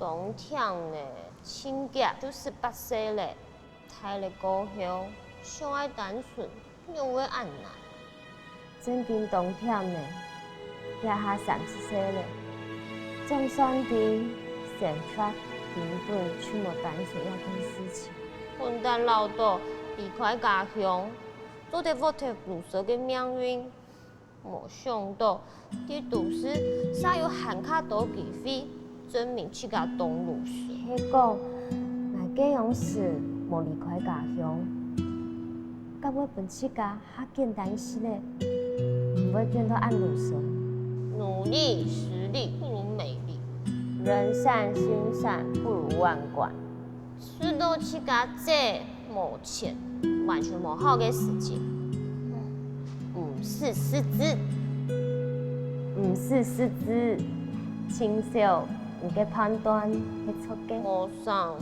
冬天呢，亲家都18岁嘞，大了过后，相爱单纯，又会按难。最近冬天呢，也下30岁嘞，总算地生发根本就无单纯一件事情。混蛋老豆离开家乡，做得我条路蛇的命运。没想到，伫都市煞有罕卡多机会，证明自家当路蛇。迄讲，我这样时无离开家乡，甲要分自家较简单些嘞，唔会变到按路蛇。努力实力不如美丽，人善心善不如万贯。知道自家这没钱，完全无好的事情。唔是失职，唔是失职，清秀唔嘅判断系错嘅。无上，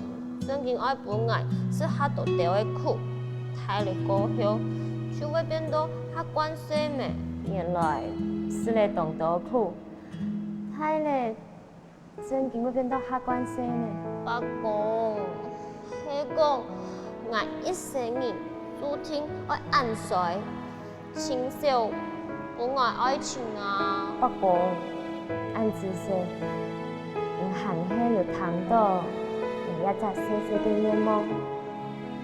真经爱本来是较大条的苦，大了过后就会变到较关心的。原来是咧动刀苦，太咧真经会变到较关心呢。爸公，迄讲我一生人注定爱安衰。清秀，本爱爱情啊。不过，按姿势，用行起就谈到有一只小小嘅愿望，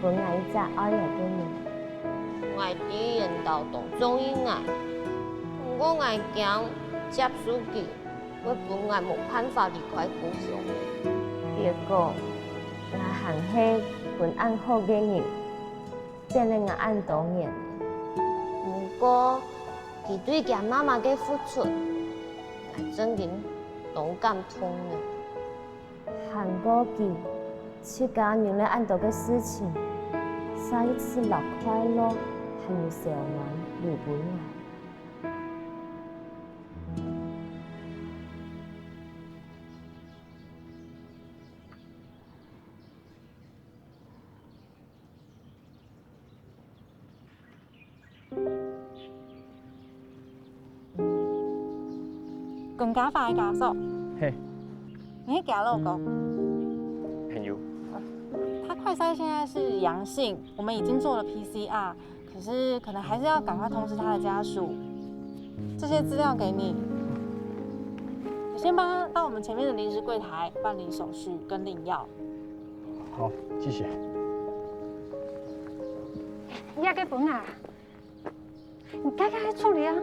本爱一只爱嚟嘅人。我伫人道当中意爱，不过我惊接手机，我本爱无办法离开故乡的。结果，我行起本按好嘅人，变得我按当年。不过，佢对家妈妈嘅付出，我真经都感动了。韩国记，自家原来按到嘅事情，下一次落快乐，还有小人留本来。更加快加速。嘿，你给老公。很有。他快筛现在是阳性，我们已经做了 PCR， 可是可能还是要赶快通知他的家属。这些资料给你，你先帮他到我们前面的临时柜台办理手续跟领药。好，谢谢。你也给本啊？你该该处理啊。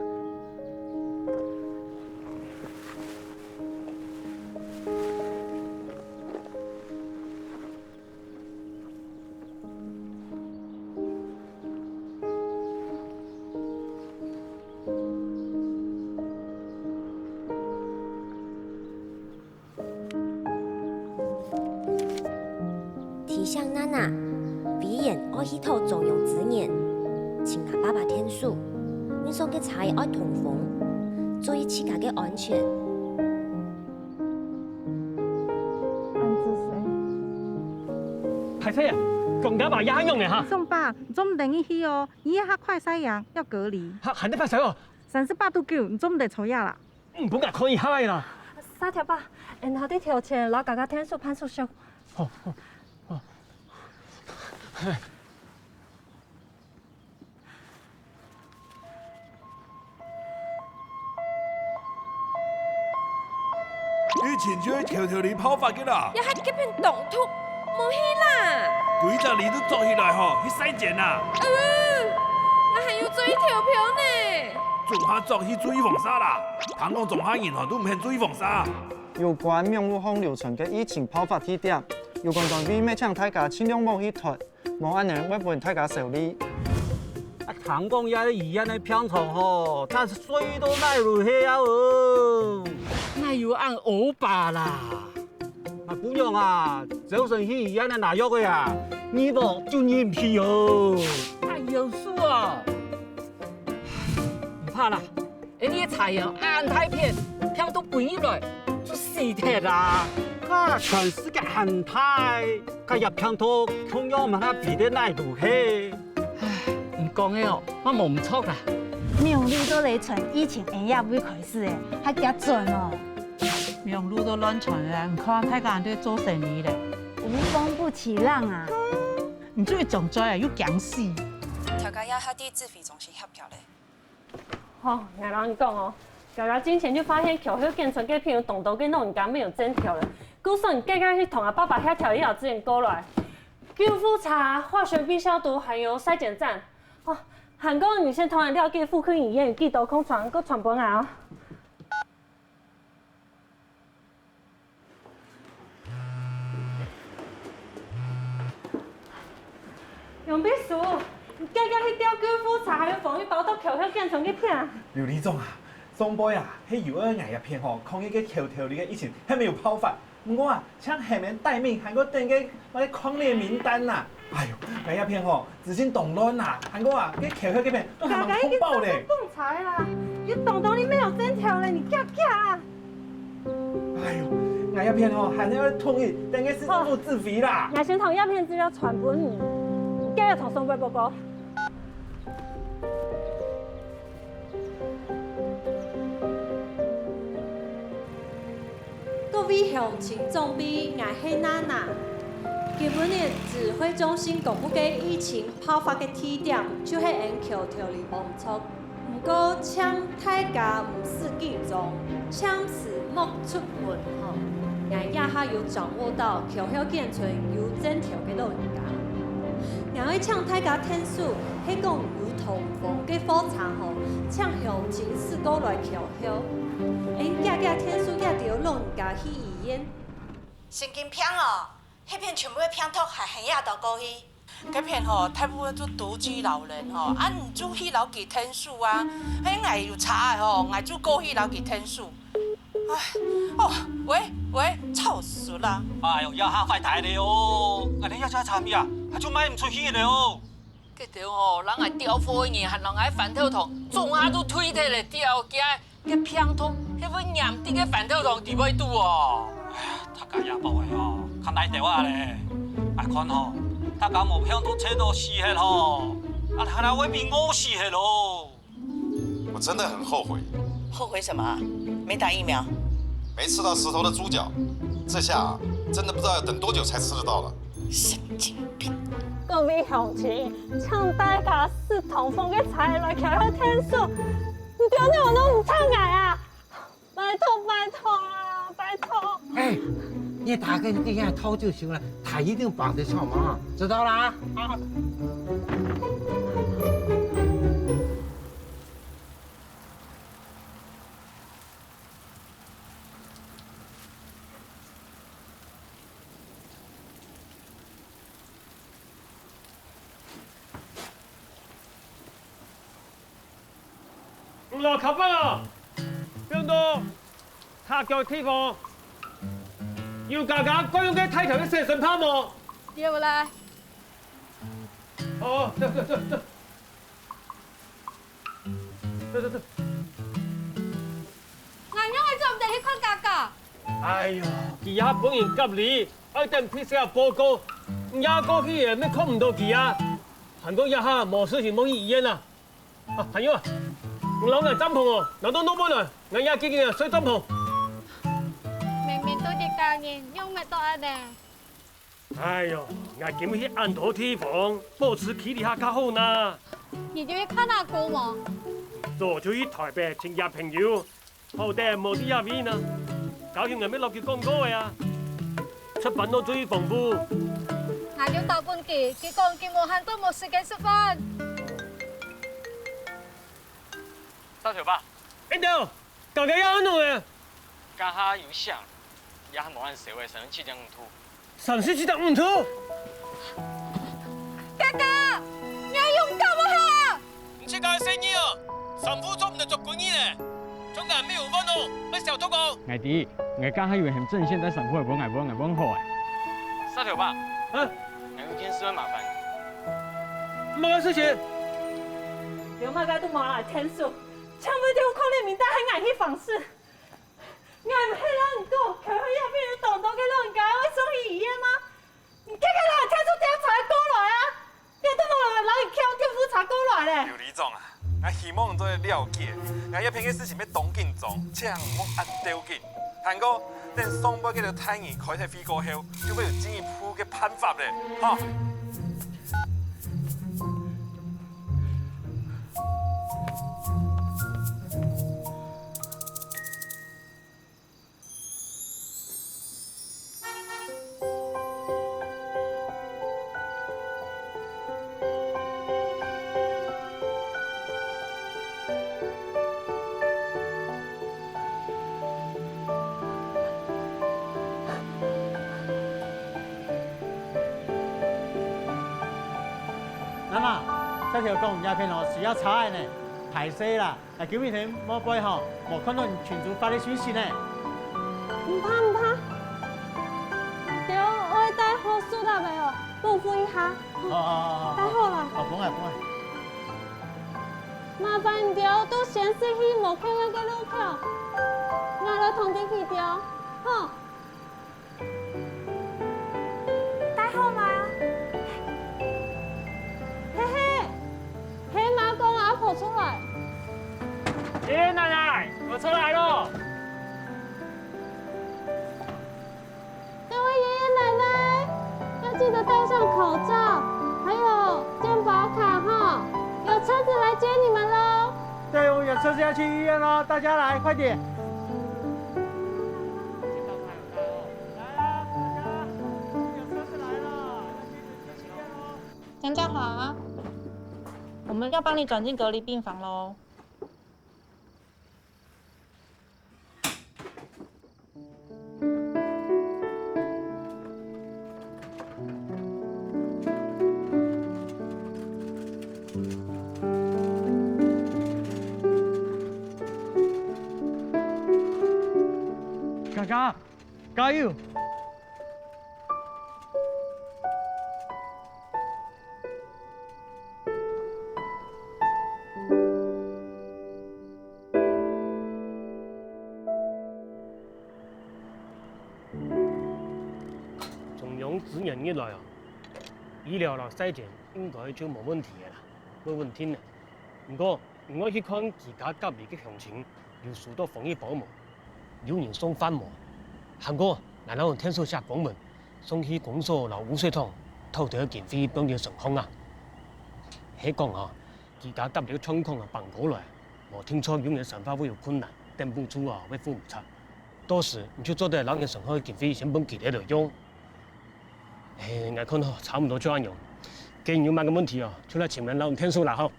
提醒娜娜，鼻炎爱去讨重用资源，请阿爸爸天数，你送嘅茶叶爱通风，注意自家嘅安全。按姿势。係車啊，更加話一用嘅嚇。宋爸，你做唔等於去哦，你一下快篩陽要隔離。行得快手哦。38.9度，你做唔得抽藥啦。唔本可以開啦。三條吧，然後啲條錢攞家家天數判數上。好。以前就去條條嚟泡發嘅啦，一係急片動突，冇氣啦。幾隻你都做起來嗬，去篩檢啦。我還要追條票呢。做下作去注意防沙啦，香港中下銀行都唔肯注意防沙。有關免護控流程嘅疫情爆發地點，有關單位要請大家盡量冇去脫，冇安人會幫大家受理。香港也醫院的病床吼，但是水都賣入去啊哦，哪有按歐巴啦？啊姑娘啊，早上去醫院的拿藥的呀，你無就認皮哦。哎有數啊，唔怕啦，你啲柴油按太偏，票都滾入來，就死鐵啦。啊，全世界按太，佢入票都同樣問他比得耐入去。唔講嘅哦，我冇唔錯啦。苗栗都嚟傳疫情，下也會開始嘅，還加準哦。名路都乱传啊！唔看太家人在做生意咧，无风不起浪啊！唔做总做啊，又强死。调解亚下啲自费总是协调咧。哦，我老你讲哦，调解之前就发现桥迄建成嘅片有动刀嘅弄人家没有真条了，估算计较去同阿爸爸协调以后资源过来，救护车、化学病消毒还有筛检站。哦，韩国女性同样了解妇科医院有几道空传，搁传本来哦。杨秘书，你计较迄条救护车还有防疫包都桥迄建成嘅片。刘理总啊，上杯啊，迄幼儿牙一片吼，抗疫嘅条条里嘅疫情还没有爆发。不过啊，像下面待命，还个等个我的狂烈名单呐。哎呦，牙一片吼，资金动乱呐，还个啊，个桥迄片都还蛮通报嘞。仲裁啦，你动动你没有真条嘞，你假啊！哎呦，牙一片吼，还要同意，等个市政府自费啦。牙先同鸦片资料传本你，你今日同上杯报告。各位乡亲总比我是娜娜。今日指挥中心公布嘅疫情爆发嘅地点，就是沿桥条里网错。不过，请大家唔使紧张，暂时莫出门吼。我也下有掌握到桥晓建存有整条嘅老人家。然后请大家听数，迄讲有通风嘅火场吼，请乡亲四个来桥晓。因家家天数也着老人家去医院。神经病哦，迄片全部的片托还很亚到过去。嗰片吼，大部分都独居老人吼，啊，唔做去留给天数啊，迄挨有查的吼，挨做过去留给天数。唉，哦，喂，臭死啦！哎呦，要下快台了哦，啊，你要查查咩啊？还做卖唔出去了哦。嗰条吼，人爱调货嘅，还人爱反头痛，总下都推脱嚟调嘅。个片通，迄份严啲嘅饭头糖伫尾拄哦。哎呀，他家也报的哦，看来电话咧，爱看吼，他家无片都车到死hết吼，啊，看来会变我死hết咯。我真的很后悔。后悔什么？没打疫苗？没吃到石头的猪脚，这下真的不知道要等多久才吃得到了。神经病！各位乡亲，请大家使通风嘅菜来调下天数。你丢那我都唔唱爱啊！拜托啦，拜托！哎，你打个电话掏就行了，他一定帮得上忙，知道啦？啊！唔落及啊！邊度拆腳地方，要價格該用嘅梯頭嘅射信拋喎。要啦。哦，得。我因為做唔到呢款價格。哎呀，而家本人急你，一定 PCR 報告，壓過去嘢咩控唔到佢啊？韓國一下冇事情冇醫院啊！啊，朋友啊！我攞嚟針篷喎，攞到攞本來，我而家幾件水針篷。明明都啲家人用咪多一點。哎呦，我見去安妥地方，保持體力下較好呢。你就去看下姑嘛。早就去台北請日朋友，後底冇啲入面啊，搞掂人咩落叫廣告嘅啊，出品都最豐富。我要到半期，佢講叫我慳都冇時間食飯。三條吧。一條，搞嘅要弄嘅。家下有想，也冇按社會上7.5圖。37.5圖。哥哥，你勇敢啊！唔識講生意哦，3分鐘唔能做管理咧，總共沒有分哦，乜小偷講。愛弟，我家下有很正現在省會本好誒。三條吧。啊。我有件事麻煩。乜事情？有乜嘢都冇嚟天數。抢不掉抗烈名单还硬去访视，我唔係讓你講，佢去入邊要動到嘅老人家會送去醫院嗎？你睇睇人聽出調查過來啊！你都冇人攞去叫調查過來咧。劉理總啊，我希望你都會了解，我一片嘅事情要當緊做，千萬莫按掉緊。韩哥，等双波嘅條太兒開體飛過後，就會有進一步嘅判法咧，嚇。那么这条公鸦片哦是要查的呢，太细啦，那叫明天莫背吼，莫看到群主发的讯息呢。唔怕唔怕，对，我会带好输入的哦，保护一下。哦，带好啦。哦，帮下帮下。麻烦唔着，都先失去无看到嘅路口，我来通知去着，吼。带好来啊！嘿嘿，黑马公阿婆出来。爷爷奶奶，我车来了。各位爷爷奶奶，要记得戴上口罩，还有健保卡哈。有车子来接你们喽！对，我有车子要去医院喽，大家来，快点！江嘉华，我们要帮你转进隔离病房喽。嘎嘎，加油！从用指引以来啊，醫療啦篩檢應該就冇問題嘅啦，冇問題嘅。不過我去看自家隔離嘅詳情，有許多防疫保姆，有人送飯喎。韓國難道天數下公文，送去公所留污水桶，偷條件費幫佢成空啊？係講啊，自家隔離嘅狀況啊辦過來，我聽說有人生活會有困難，等不出啊會付唔出。到時你就做得讓人生活嘅經費先幫佢哋嚟用。我看差唔多就咁樣。既然有乜嘅問題啊，出來前面留天數啦好。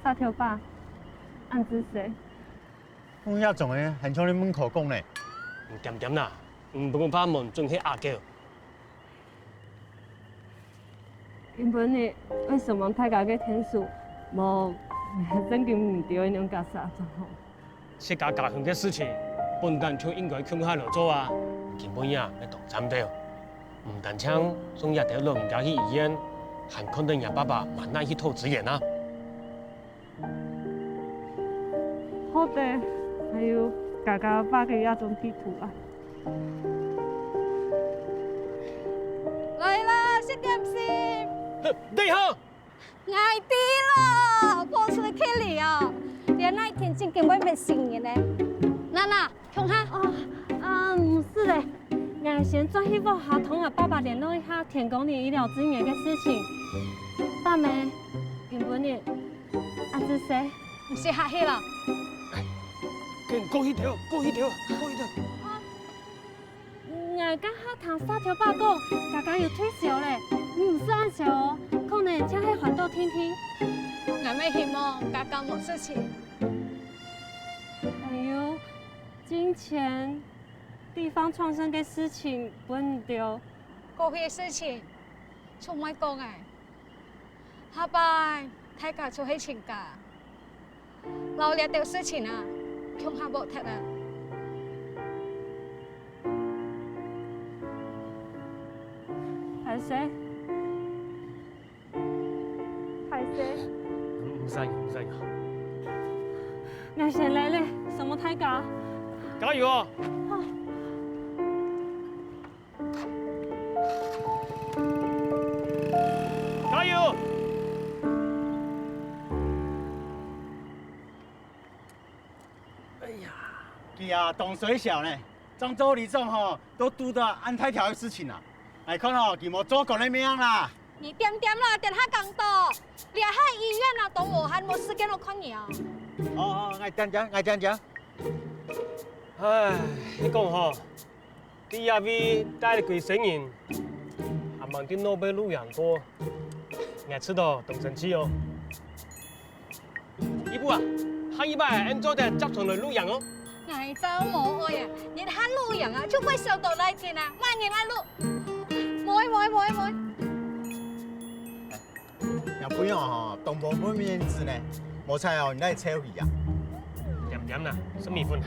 沙條爸，按子誰？我遐種嘅，很像你門口講呢。唔掂掂啦，唔幫我把門仲起壓叫。原本你為什麼大家嘅天數冇真嘅唔對那種假啥子好？世界家鄉嘅事情，本來就應該向下嚟做啊。基本呀，要同參掉，唔單槍送一條老人家去醫院，還看到人爸爸慢慢去投資源啊。好的，還有家家爸嘅那種地圖啊。來啦，食點先。你好。捱啲咯，過出嚟嚟啊！連那天真根本沒信嘅呢。娜娜，看下。唔是嘞，我先轉去幫下同我爸爸聯絡一下田公里醫療資源嘅事情。爸妹，原本日阿子誰？唔是客氣啦。過去條。我剛下同沙條爸講，家家要退休嘞，唔是按時哦，可能請去環島聽聽。我咪希望家家冇事情。還有金錢。地方創生嘅事情不唔掉，過去嘅事情從未講嘅，下擺大家做起情㗎，老了條事情啊，強下冇踢啊。係誰？唔使。我先來咧，什麼大家？加油啊！加油！哎呀，佢啊懂水小呢，漳州里种吼都拄到安太条的事情啦。来看吼，佢无做过那命啦。你点啦，点下更多，连下医院啊都无限，无时间去看药。哦，我讲。唉，你讲吼，你阿位带了几生人，还忙啲诺贝路养过，我知道懂生气哦。姨夫啊，下一摆按做的集团来路养哦。挨走无爱啊，你看路人啊，就会受到那天啊，万年来路，唔会。又不用吼，动无本面子呢，无彩哦，你来抽去啊？点啦，什么份啊？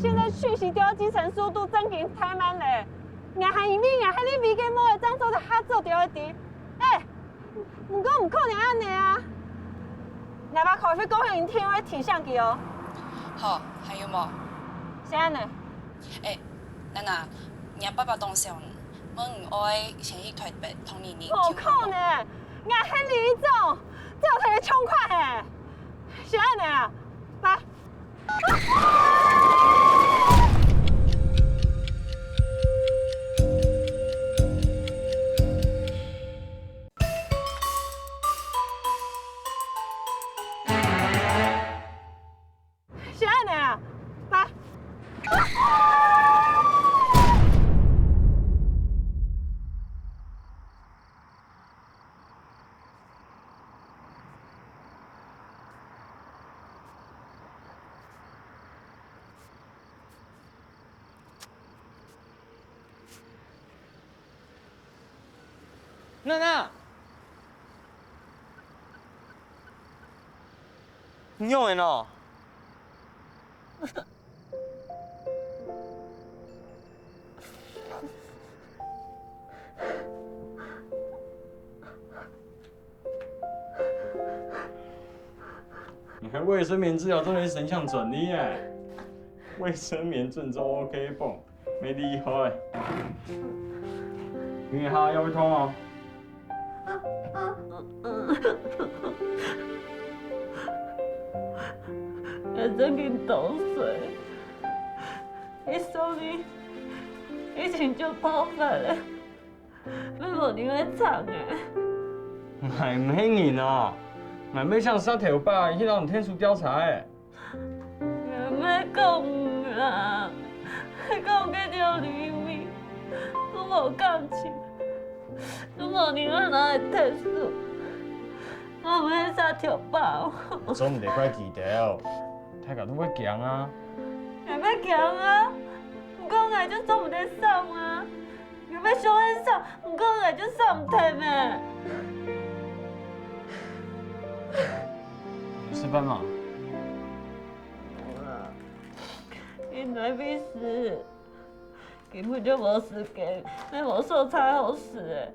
现在讯息丢机程速度真紧太慢嘞，硬还一面硬还你微给摸的漳州的哈做掉一滴，不过唔可能安尼啊！你把口水讲向因听我提上去哦。好，还有无？是安尼。娜娜，你爸爸当上，我唔爱先去台北同你。无可能，硬还李总，这有才冲快诶！是安尼啊，来。是安尼啊，来。娜娜，你用的喏。你还卫生棉治疗这类神像准厉害，卫生棉正宗 OK 泵，没厉害。你哈腰会痛哦。也真紧倒水，你手里以前就爆发了，你无你会惨的。我唔兴人哦，我要向沙条坝去让天数调查的。我要讲啦，你讲给条里面，都无感情，都无你我哪会天数，我要沙条坝。总唔得怪记条，太家都要强啊。要强啊，不过我就做唔得上啊。要上得上，不过我就上唔得咩。吃饭嘛？现在比试，根本就无时间，那无素菜好食诶。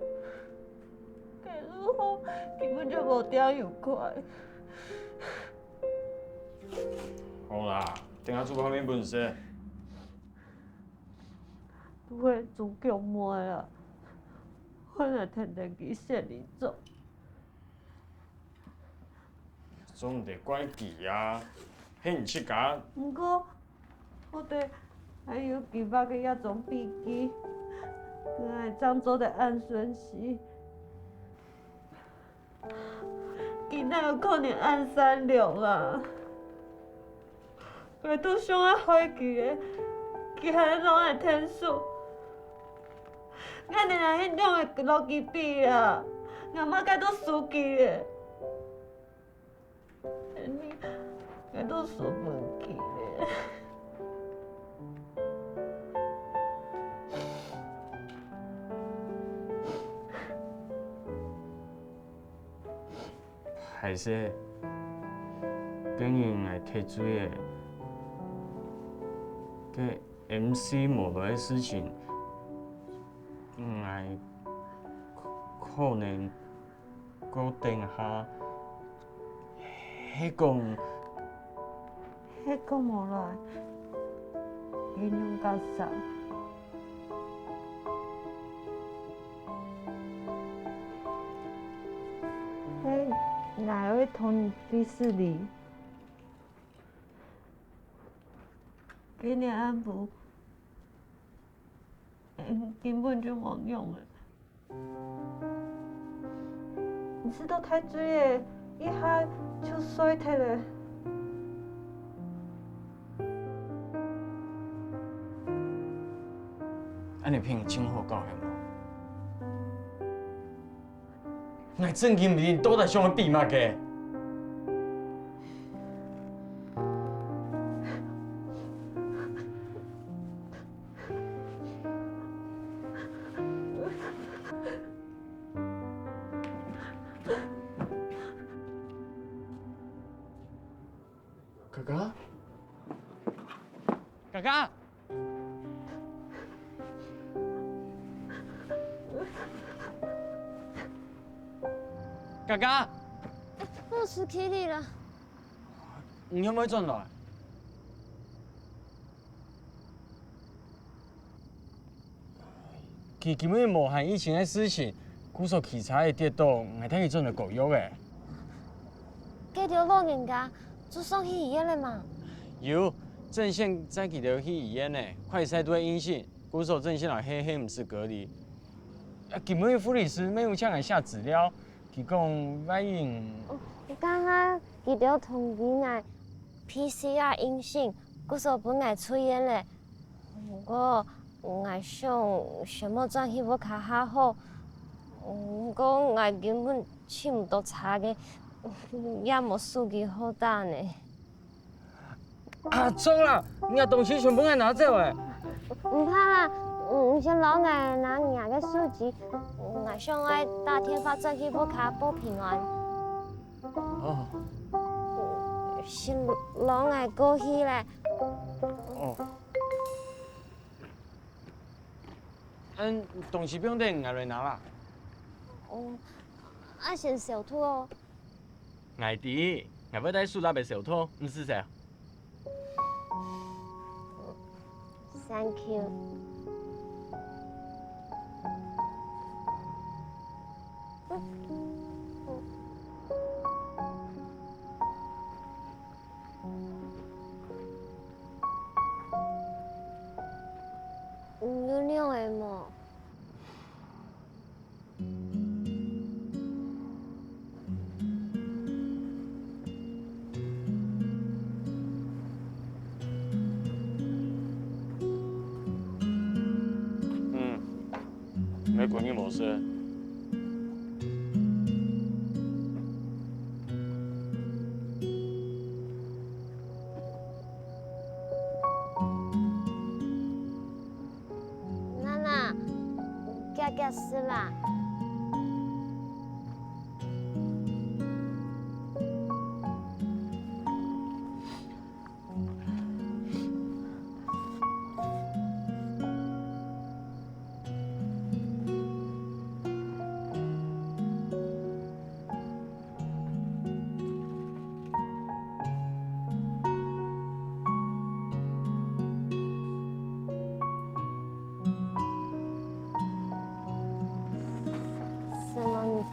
假如好，根本就无钓又快。好啦，等下煮泡面本事。不会煮姜糜啊，我若天天去县里做。总唔得怪记啊，迄唔七家。不过，我哋还有其他嘅一种秘技，佢系漳州的暗孙溪，佢哪有可能暗三六啊？佢都上啊海去嘅，佢还拢系天数。我哋若迄种嘅落机比啊，我妈该都输记嘅。我都输不起咧。还是，竟然来踢水的，个 MC 无落的事情，来可能搁等下，迄讲。迄个无来，应用较少。哪会同你费事理？给你安抚，根本就冇用的。你知道太追的，一下就衰退了。安尼骗真好教的无？我正经面都在想个秘密个。哥哥，哥哥。哥哥，我失去你了。你可唔可以转来？佢根本无像以前的事情，古说器材会跌倒，我睇佢真係夠喐嘅。嗰條老人家做送去醫院了嘛？有，郑县再記到去醫院呢，快篩都係陰性，古說郑县人黑唔是隔離。根本護理師沒有請人下資料。佢講萬一，剛剛佢條通知我 PCR 陰性，佢說本來出院咧。不過我想什麼轉去要較好，不過我根本去唔到查嘅，也冇數據好打呢。啊，錯啦！你東西全部係拿走誒。唔怕啦。先攞我拿牙嘅數據，我想我打電話再去補卡報平安。哦。先攞我過去咧。哦。東西不用等我來拿啦。哦，我先小兔哦。我知，我要帶蘇打俾小兔，唔是噻。Thank you。有兩個麼？沒關係冇事。是啦。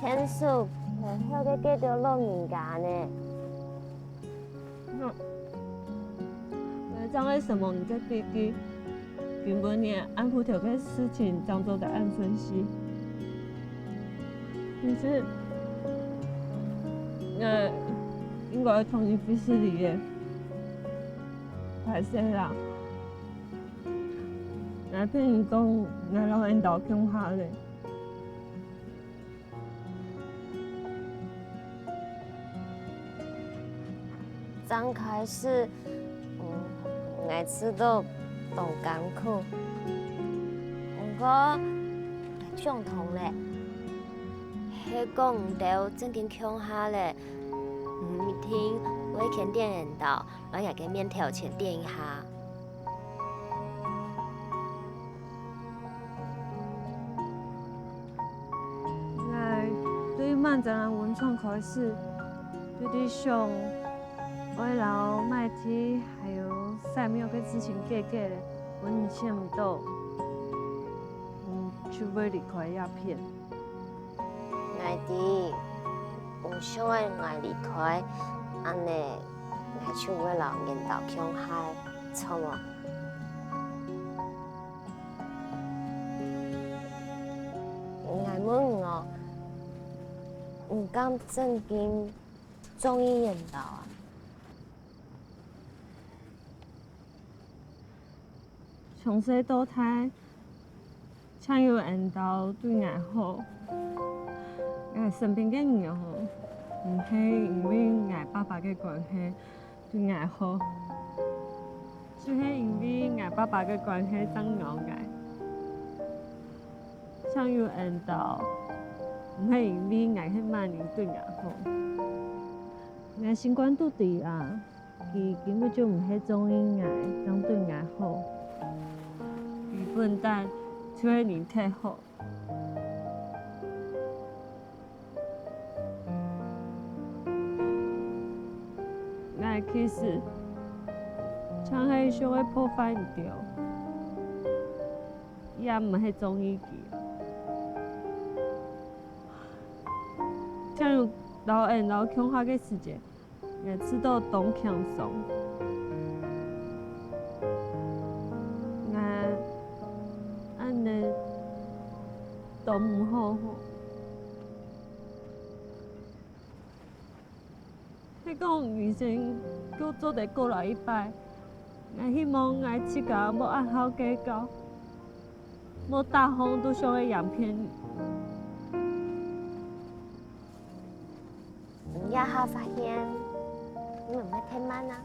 天數係好嘅幾條老人家呢？那這樣為什麼你在飛機？原本你安撫條個事情當做的安分析，其實應該同你飛事理嘅，歹勢啦。我騙你講，我老人到鄉下咧。剛開始，我知道當艱苦，不過相同咧，係講唔到正經鄉下咧，每天會見電人到，然後嘅面條前墊一下。我對萬展人文創開始，對啲想。我老麥提還有賽苗嘅之前計計咧，我以前唔到，就會離開鴉片。麥提，唔想爱爱离开，安尼爱像我老人到乡海，错无？爱问我，唔敢正经中医研到啊？从细到大，请有缘投对我好。我身边嘅人吼，唔係因為我爸爸嘅關係對我好，就係因為我爸爸嘅關係等我愛。像有緣投，唔係因為我係萬人對我好。我新冠肚地啊，佢根本就唔係中意我，當對我好。佢笨蛋，就係人太好。其實，像係想要破壞掉，也唔係中意佢。像有老人老強下嘅時節，每次都東強鬆。我安尼都唔好。你講醫生叫做得過來一擺，我希望我自家冇按好計較，冇大風都想去養騙你。唔一下發現你唔係太慢啊？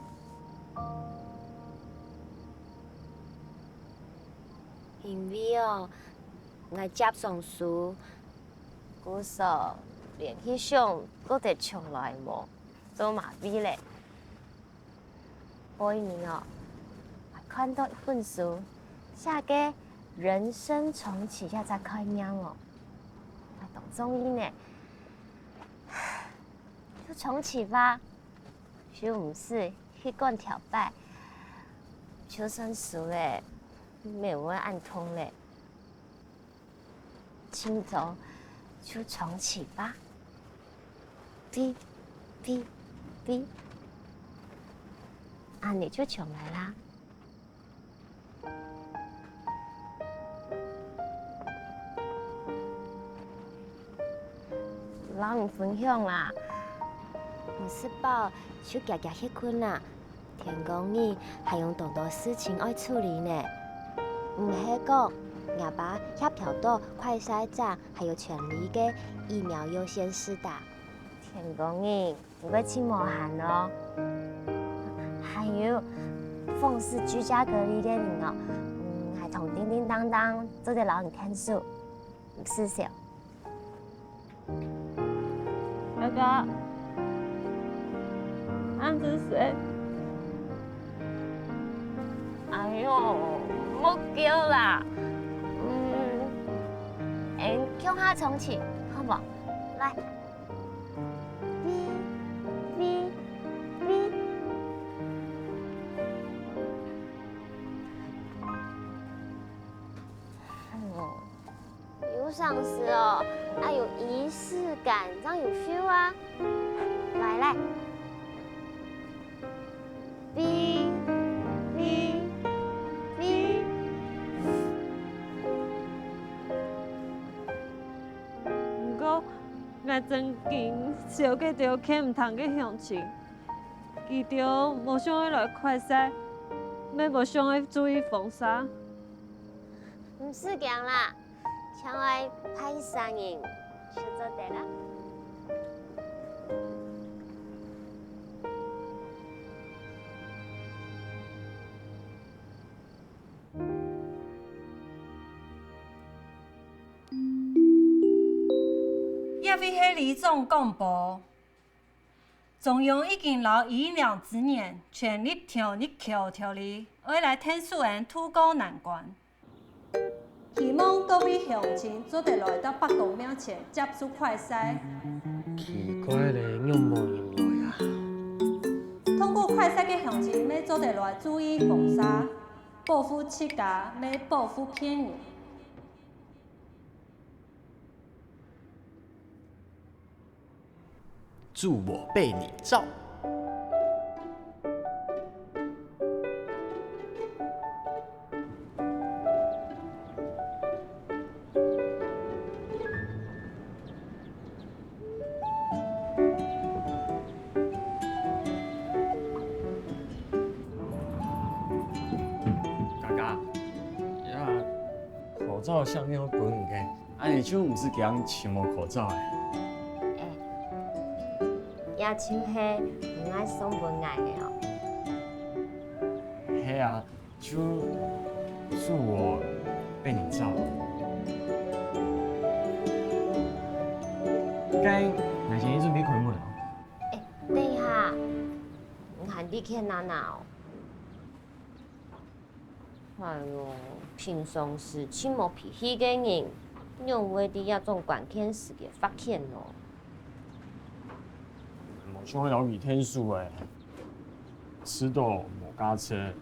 因為哦，我接上書，嗰時連去想都得從來冇。做麻痹咧，嗰一年哦，我看到一本書，寫嘅人生重啟一隻概念哦，我讀中醫呢，就重啟吧，就唔是去幹條拜，就算輸咧，沒有人按通咧，今早就重啟吧，嗶。你就重來啦。老人分享啦，我是寶就夾夾去困啦。天公你還有多多事情要處理呢，唔係講我爸協調到快篩站，還有全力嘅疫苗優先施打。天公你。不過去無限咯，還有奉侍居家隔離嘅人哦，還同叮叮當當做啲老人看書，唔是少。哥哥，安子水。哎呦，冇叫啦，向下重啟，好冇？來。上司哦，啊有儀式感，這樣有 feel 啊！來，嗶。不過我真驚小嘅條看唔通嘅鄉親，佢條無想要來快篩，咩無想要注意防曬。唔是咁啦。像我拍聲音，就做得啦。因為係李總廣播，中央已經留醫療資源全力調入口條例，未來天數人渡過難關。希望各位鄉親做得來到8公廟前接觸快篩。奇怪咧，我冇用來啊。通過快篩嘅鄉親要做得來注意防曬，保護自家，要保護別人。祝我被你照。口罩下面会滚唔开，啊，你就唔是给人穿无口罩的。野手迄唔爱送文爱的哦。嘿啊，就祝我被你照。该哪前一准备开门哦？等一下，你喊你看哪哪哦？哎呦，平常时请无脾气嘅人，用话伫遐种管天时嘅发现咯。我想了几天数诶，吃到无加吃。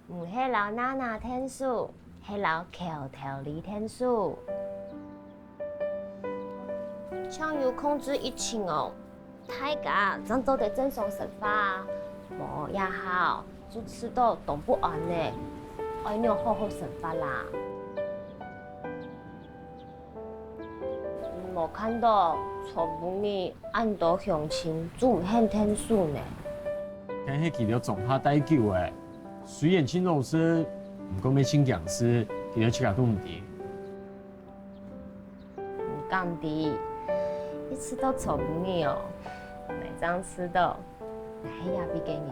唔迄老娜娜天数，迄老口头里天数。像要控制疫情哦，大家咱都得正常食饭，无也好。就吃到动不安呢，爱你好好生活啦。无看到初步呢按到详情，做唔很天数呢。今迄记得总下带救诶，虽然请老师，唔过要请讲师，记得去下都唔对。唔敢的，一吃到初步呢哦，每张吃到，那也比给你。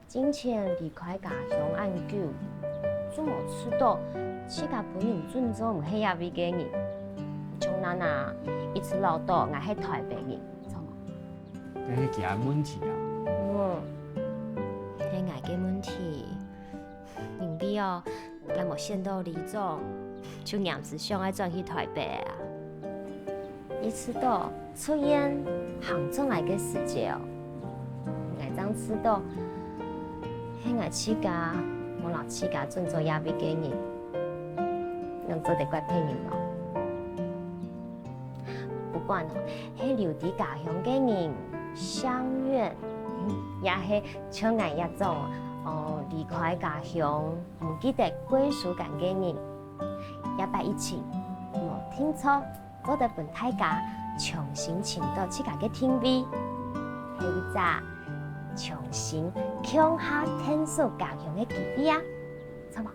金钱离开家乡按久，做无出到，自家本人准做唔系也比嘅人。像娜娜一次老到，我系台北人，错冇？这是其他问题啊。迄个嘅问题，明比哦，敢无先到李总，就硬是想爱转去台北啊。一次到出现杭州来嘅世界哦，我当吃到。迄个起家，我老起家准做也比给人，用做得怪骗人咯。不管哦，迄留伫家乡嘅人，相怨，也是像俺一种离开家乡，唔记得归属感嘅人，也把疫情无听错，做得本大家重新寻到自家嘅天味，迄一扎。重新强下天数家乡的记忆啊，错冇？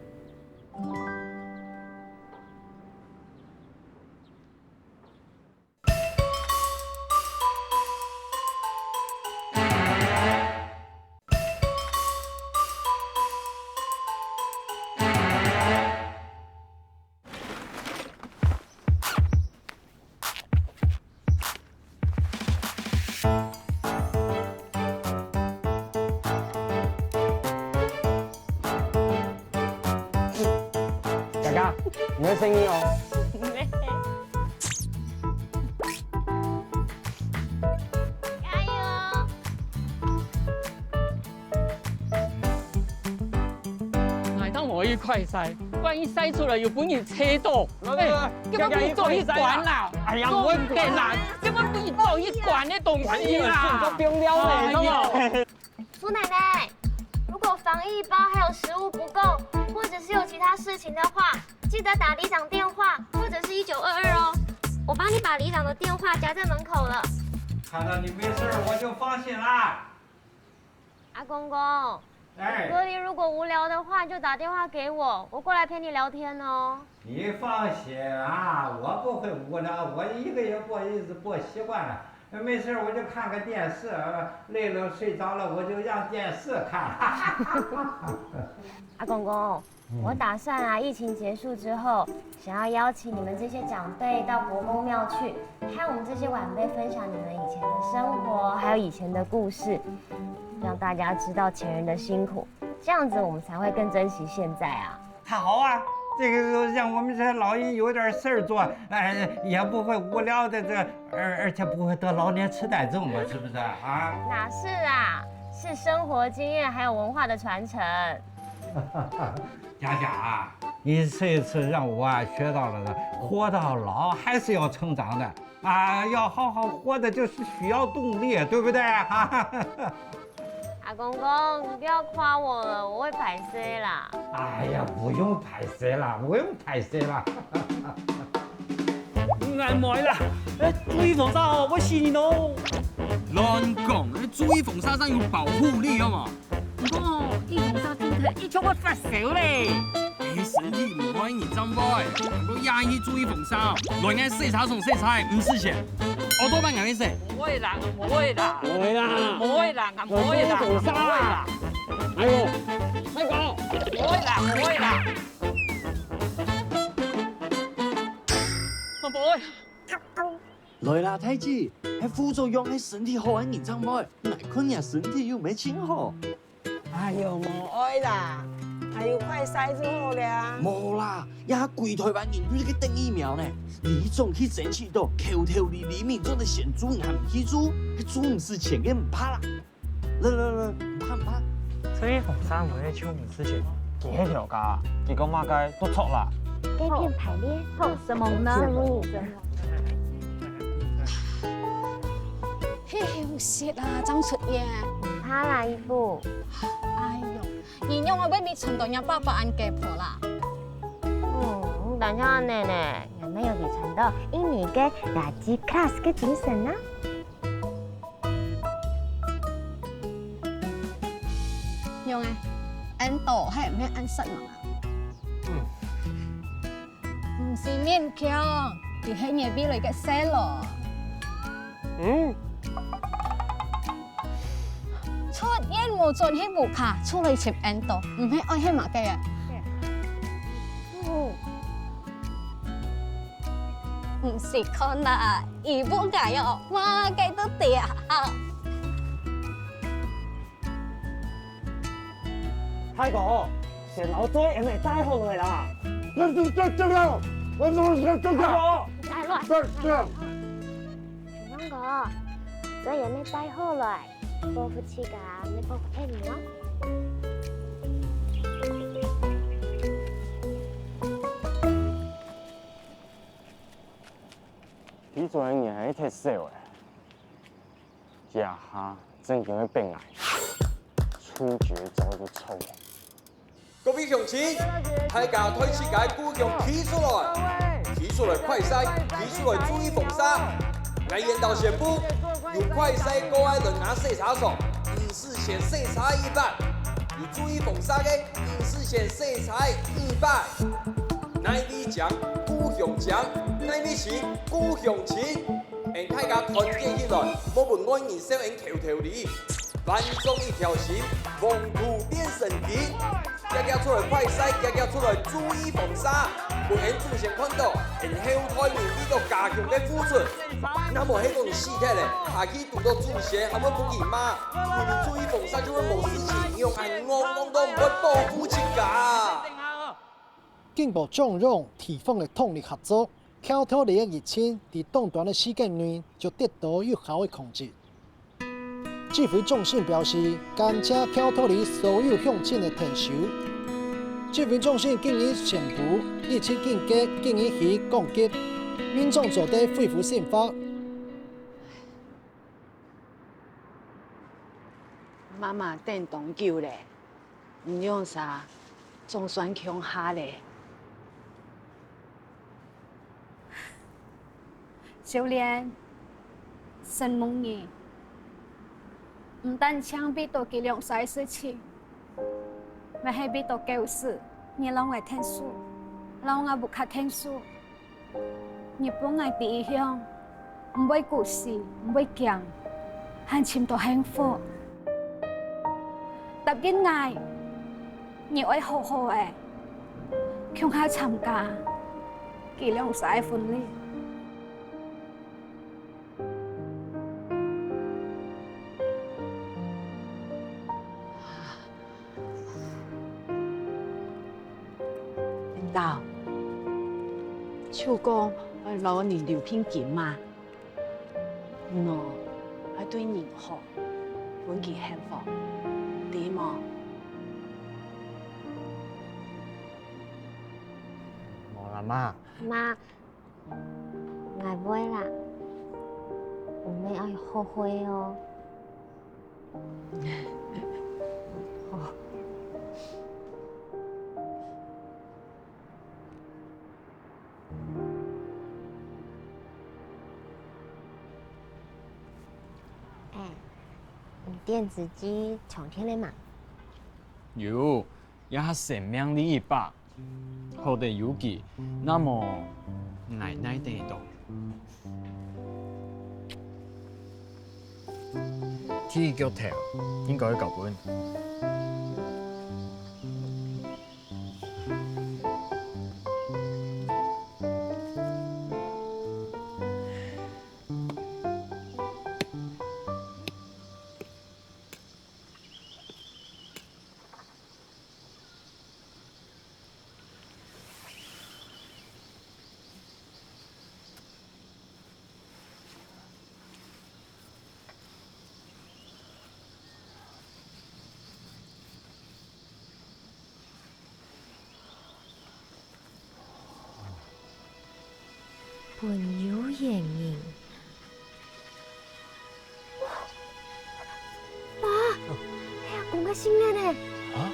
你的声音哦。加油！买到某一快塞，万一塞出来又本人车到，根本不做一管啦！哎呀，我变啦，根本不做一管的东西啦！不用撩嘞，苏奶奶，如果防疫包还有食物不够，或者是有其他事情的话，记得打里长电话，或者是1922哦。我帮你把里长的电话夹在门口了。看到你没事，我就放心啦。阿公公，隔离如果无聊的话，就打电话给我，我过来陪你聊天哦。你放心啊，我不会无聊，我一个月过日子过习惯了。没事我就看个电视，累了睡着了我就让电视看。阿公公，我打算啊，疫情结束之后，想要邀请你们这些长辈到国公庙去，和我们这些晚辈分享你们以前的生活，还有以前的故事，让大家知道前人的辛苦，这样子我们才会更珍惜现在啊。好啊。这个让我们这老人有点事儿做，也不会无聊的而且不会得老年痴呆症嘛，是不是啊？哪是啊，是生活经验还有文化的传承。佳佳啊，你这一次让我学到了活到老还是要成长的啊，要好好活的就是需要动力，对不对？哈。阿公公，你不要夸我了，我会排 C 啦。哎呀，不用排 C 啦，不用排 C 啦。唔係啦，注意防曬哦，我試你咯。亂講，注意防曬衫要保護你啊嘛。不過衣防曬真係一出會發燒咧。你身體唔可以嚴重噃，不過壓抑注意防曬，來眼細茶送細菜唔事前，我多半眼咩事？唔會啦，唔會啦，唔會啦，唔會啦，唔會啦，唔會啦。哎呦，快講！唔會啦，唔會啦。唔會。來啦，太子，係副作用係身體好係嚴重噃，難看人身體又沒清好。哎呦，冇愛啦，還有快篩就好了。冇啦，也櫃台灣研究這個定疫苗呢，你總去爭取到口頭裡面做的先做，還唔去做，做唔是錢嘅唔怕啦。來，唔怕。注意防曬每日做唔是錢，幾條㗎？結果馬街都錯啦。钙片排列後什麼呢？嘿，有事啊，張出嘢。唔怕啦，姨父。哎呦，現用我俾你存到入爸爸眼鏡婆啦。等下呢，有沒有你存到印尼嘅垃圾 class 嘅精神啊？用啊，按度係唔係按實嘛？唔是勉強，而係嘢俾你嘅寫咯。出現無盡喺無卡，出嚟接按度，唔係愛喺馬雞啊。唔是可能，而本解哦，馬雞都掉。太哥，成樓堆人嚟帶好來啦！我怎麼是這樣？太亂！小哥，這人沒帶好來，報復氣㗎，沒報復愛你哦。你做人也係太少誒，這下真叫佢病癌，出絕招就臭。各位鄉親，大家推薦解股用起出來快篩，起出來注意防曬。我研導宣布，用快篩高愛人拿細查數，唔是先細查100，有注意防曬嘅，唔是先細查200。乃你講股用講，乃你錢股用錢，讓大家團結起來，冇問我人生人條條理，萬眾一條心，黃土變神奇。家出來快篩，家出來注意防曬，無人之前看到，然後台面呢個加強嘅付出，那麼喺個你屍體咧，下期讀到注射，係咪不見嗎？為你注意防曬就會冇事情，用係我都唔會報復情㗎。經過縱容地方嘅通力合作，口頭裡嘅疫情喺短短嘅時間內就得到有效嘅控制。指揮中心表示，感謝口頭裡所有鄉親嘅提手。指揮中心建議宣布疫情緊急建議去降級，民眾做得恢復生活。媽媽等當久咧，唔用啥，總算強下咧。小蓮，神夢兒，唔但槍斃到幾兩曬事情，咪係斃到舊事，你讓我聽書，讓我不卡聽書，日本愛第一鄉，唔會故事，唔會講，還潛到幸福，特別愛，你愛好好誒，強下參加幾兩曬婚禮。到，秋公係攞年留片件嘛，喏，係對人好，本件幸福，點啊？妈。妈，我袂啦，有咩爱后悔哦。电子机充天了嘛？有，也还生命力100，好的邮寄，那么奶奶得到。天腳頭應該夠本。本有眼影。爸，哎呀，公个新年呢？啊？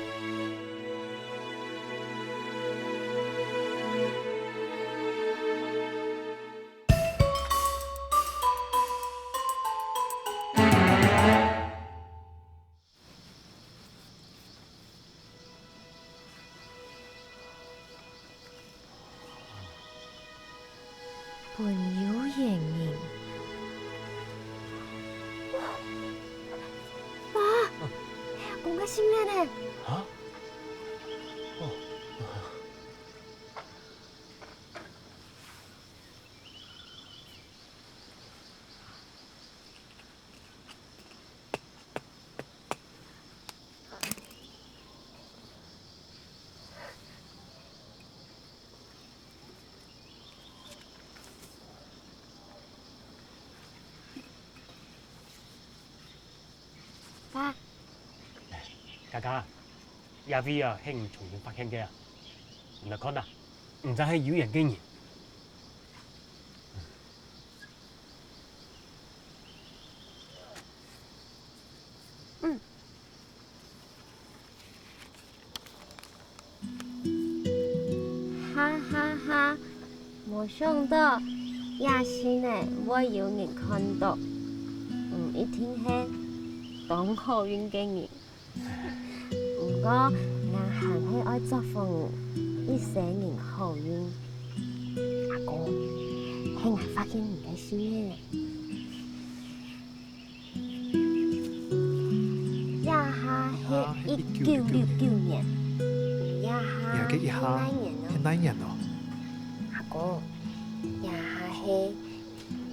本有眼影。爸，哎呀，公个新年呢？啊？爸，家家，亚威啊，興重新發現嘅啊，唔係講啊，唔就係有人嘅人。哈哈哈！冇想到，也是呢，我有人看到，一定係當好運嘅人。不過，我還係愛祝福一生人好運。阿哥，係我發現唔嘅事呢。一下係1969年，一下係哪年咯？阿哥，一下係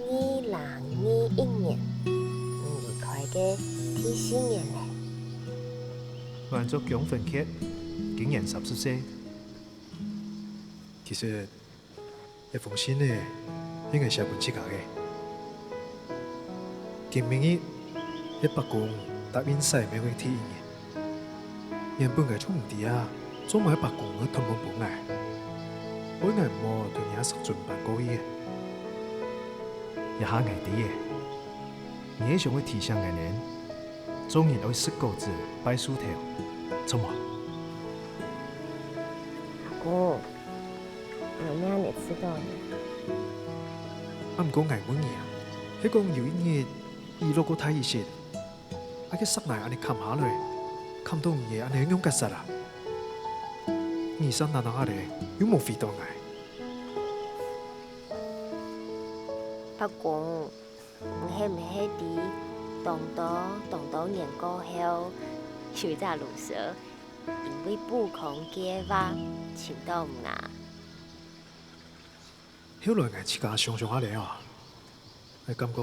2021年，離開嘅第4年咧。還作蔣奮傑竟然30歲，其實一封信呢應該寫俾自己嘅。今明日一白宮答應曬命嘅天嘅，原本係衝唔啲啊，總係白宮嘅同門本嚟，我係冇對人實盡辦過嘅，一下捱啲嘅，你也想會提倡嘅人。終然會識個字擺書條，怎麼？阿哥，我咩你知道呢？我唔講捱滿嘢，係講有一日，伊落個睇一些，阿個室內安尼看下來，看到嘢安尼樣吉實啦。二三難下嚟，有冇飛到捱？不過，係唔係啲？當到年過後，有一隻綠蛇因為不空結發，請到唔牙。後來我自家想下嚟啊，我感覺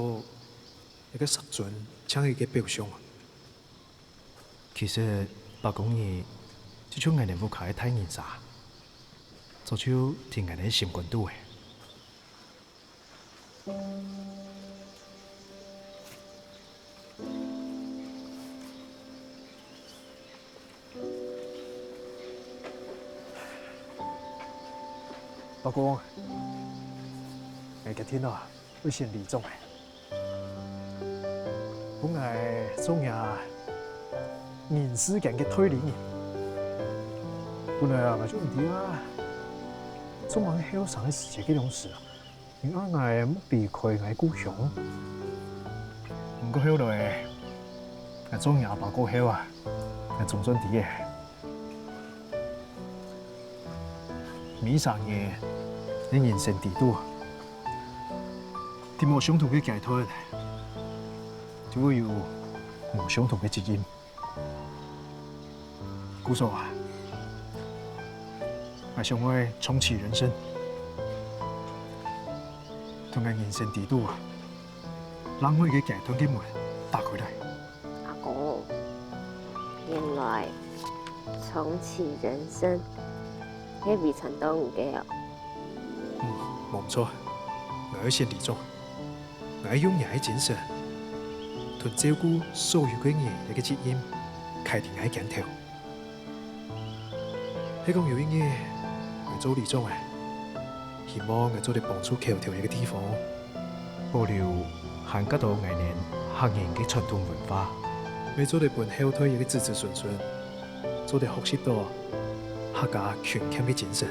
一個實準像一個表象。其實白講嘢，就像我哋屋企睇人渣，就像聽我哋心肝都嘅。不过，今天啊，要先离宗诶。本来总也人世间嘅推理人，本来啊，我就唔知啊，做乜喺上嘅事情幾種事啊，而家我唔避開我故鄉，唔過後來，我總也把過後啊，我總算啲嘅。每上嘢，你人生地度，啲冇相同嘅解脱，就會有冇相同嘅責任。故說啊，我想要重啟人生，同我人生地度啊，讓我嘅解脱嘅門打開來。阿公，原來重啟人生。迄未曾當唔嘅哦。冇錯，我要先離宗，我要用我嘅精神，同照顧所有嘅人嘅責任，開定我嘅鏡頭。喺講有一日，我做離宗嘅，希望我做啲幫助橋條嘅地方，保留韓國到外年客人嘅傳統文化，我做啲本後退嘅子子孫孫，做啲學習到。客家全強嘅精神。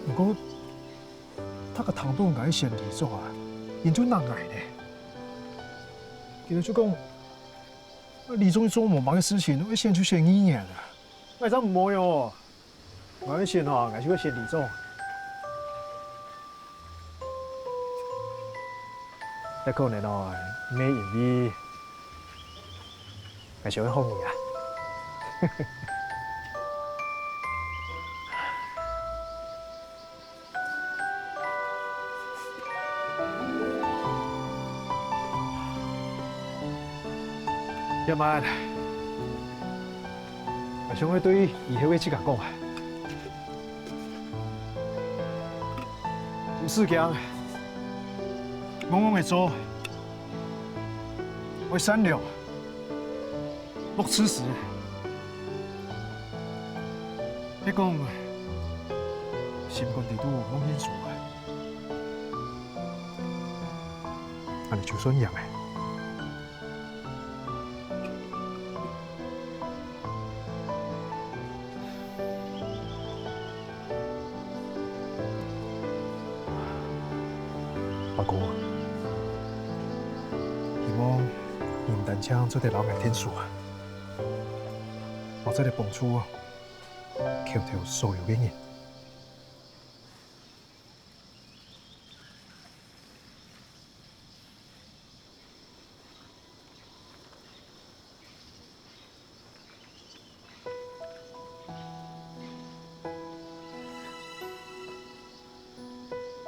不過，他個堂都愛先離宗啊，研究難捱咧。其實就講，離宗做冇忙嘅事情，我先就先2年啦。我真唔會哦，我先啊，我就要先離宗。一可能哦，咩因為。我想要好你啊！要慢，我想要對以後嘅自家講啊，唔是講，我會做，會善良。不吃屎！你講心肝地都冇因素啊，安尼就算贏誒。不過，希望唔單止做啲老愛天數啊。我真係幫助橋條所有嘅人。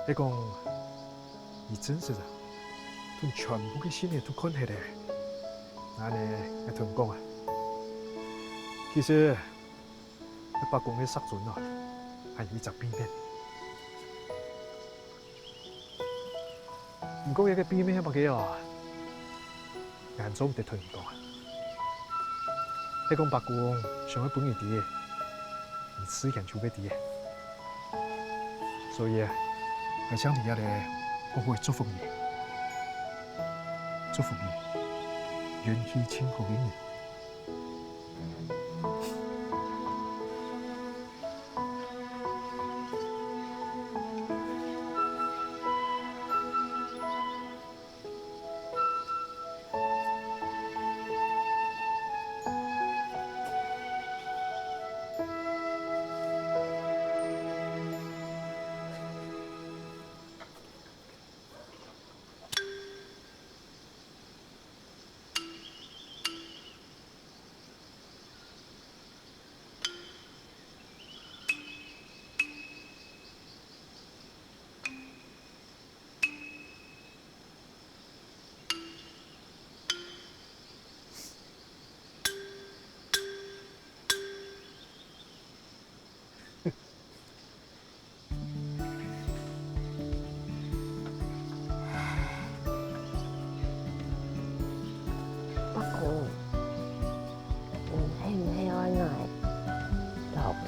你講，你真是啊，同全部嘅信念都關係咧。那你同我講啊？其實，北宮嘅殺準啊，係20變嘅。唔過有個變咩乜嘅啊？眼中唔得同你講啊！你講北宮想去本意啲，而此人就俾啲，所以我想你一嚟，我會祝福你，祝福你，願意親好嘅人。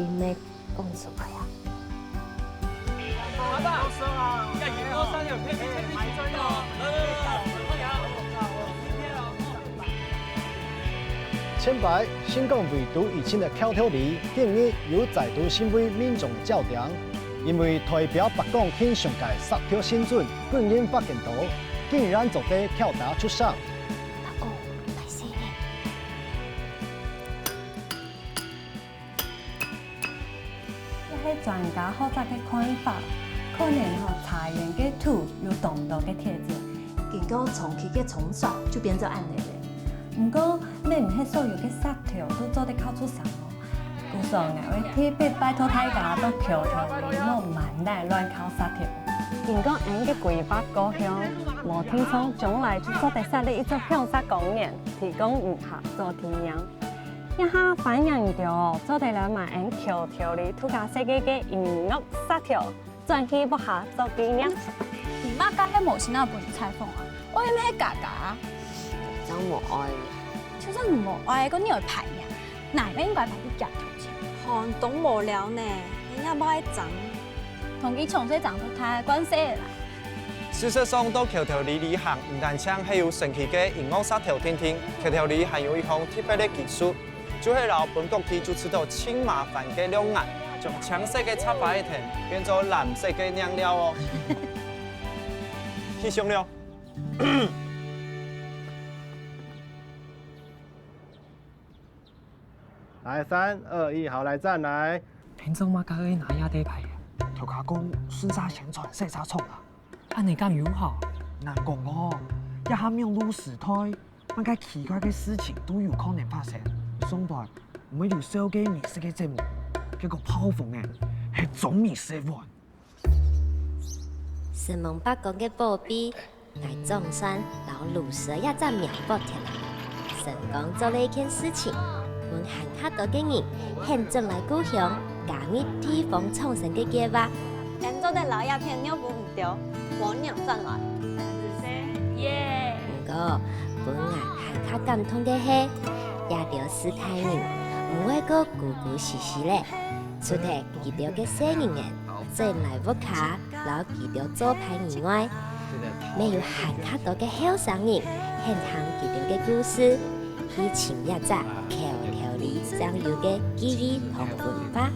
你咪讲出来啊！阿爸，要赢多3有可以买醉哦。前排新港围堵疫情的口头里，今日又再度成为民众的焦点，因为代表北港县上届杀条新准本人发现到，竟然做得跳闸出手。迄专家复杂的看法，可能茶园嘅土有动到嘅铁质，结果长期嘅冲刷就变做安尼咧。不过，你唔迄所有嘅杀条都做得靠出啥哦？故说我会特别拜托大家都求求你，莫慢来乱靠杀条。如果俺嘅规划高向，无听说将来就做第三的一座向杀公园，提供娱客做体验。一下反映着做地人嘛，俺求求你土家世界嘅娱乐杀条，转去不下做纪念。你妈家迄无先啊，不是采访啊，我迄咩嘎嘎。真无爱，就算无爱，个你会排呀？哪边应该排去夹头前？哦，懂无聊呢，人家无爱长，同佢从细长出太关系啦。事实上，到桥头里旅行，唔但唱还有神奇嘅荧光沙条天天，桥头里还有一项特别嘅技术，就是由本国基主持到轻麻烦嘅两眼，将青色嘅插白一条变做蓝色嘅亮料哦。去上了。来，3、2、1，好，来站来。听众嘛，家己拿亚地牌，头家讲顺沙宣传细沙冲啊，安尼咁友好，难讲哦。一下命路时代，乜嘅奇怪嘅事情都有可能发生。上台我们有小嘅美食嘅节目，结果炮风嘅系总米7。神门北港嘅宝贝，挨撞山老卤蛇也在苗博贴来。成功做了一件事情。阮喊卡多嘅人现进来故乡，家己提防创新嘅计划。咱做的老鸦片尿布唔对，我娘转来。耶！不过本来喊卡感动嘅係，也着斯泰人唔会个咕咕兮兮咧，除咗记到嘅小人嘅做来屋卡，老记到做牌以外，没有喊卡多嘅后生人现行记到嘅故事，以前也在口头里享有嘅记忆同文化。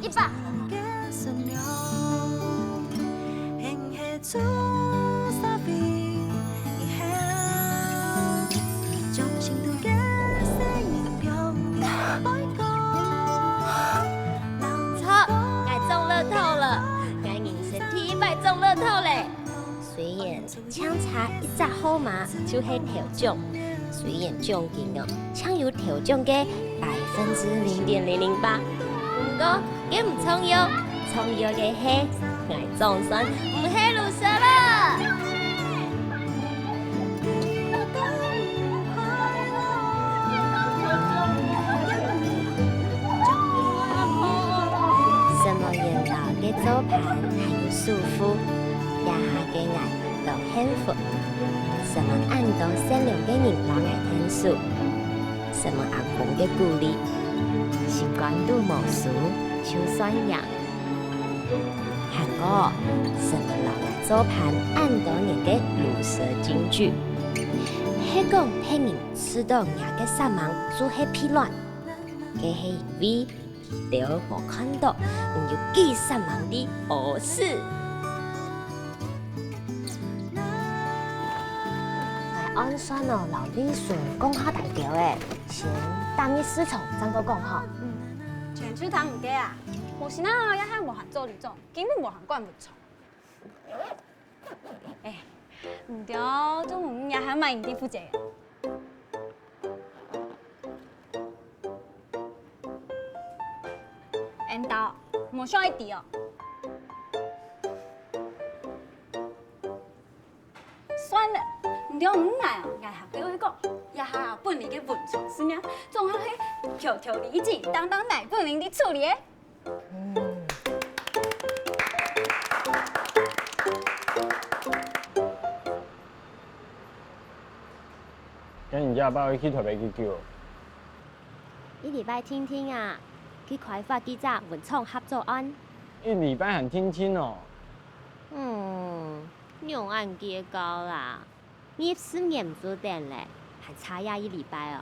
100。错，我中乐透了，我人生第1摆中乐透嘞。虽然抢差一只号码就是头奖，虽然奖金哦抢有头奖嘅0.008%，不过佢唔重要，重要嘅係我總算唔係路蛇啦。什麼熱鬧嘅早盤還有舒服，也下嘅愛都幸福。什麼暗道善良嘅人老愛聽書，什麼阿公嘅鼓勵，是關渡無數就算贏。韓國什麼老愛早盤暗道人嘅魯蛇金句，係講聽人知道人嘅殺忙做係疲亂，嘅係因為都冇看到你有幾殺忙的好事。安算哦，老李顺讲下大条诶，先等你4重再个讲吼。全出堂唔假啊！无是那也喊无限做李总，根本无限管不错。唔对，总也喊卖人哋负责。缘投，无想一滴哦。算了，唔唔对唔奈哦，爱学各位讲，也下本年嘅文创师呢，总系条条理子，当乃本年的处理的。跟人家爸去台北去叫。一礼拜听听啊，去开发几只文创合作案。一礼拜很听听哦。两岸结交啦，你4年唔做定咧，还差呀1礼拜哦。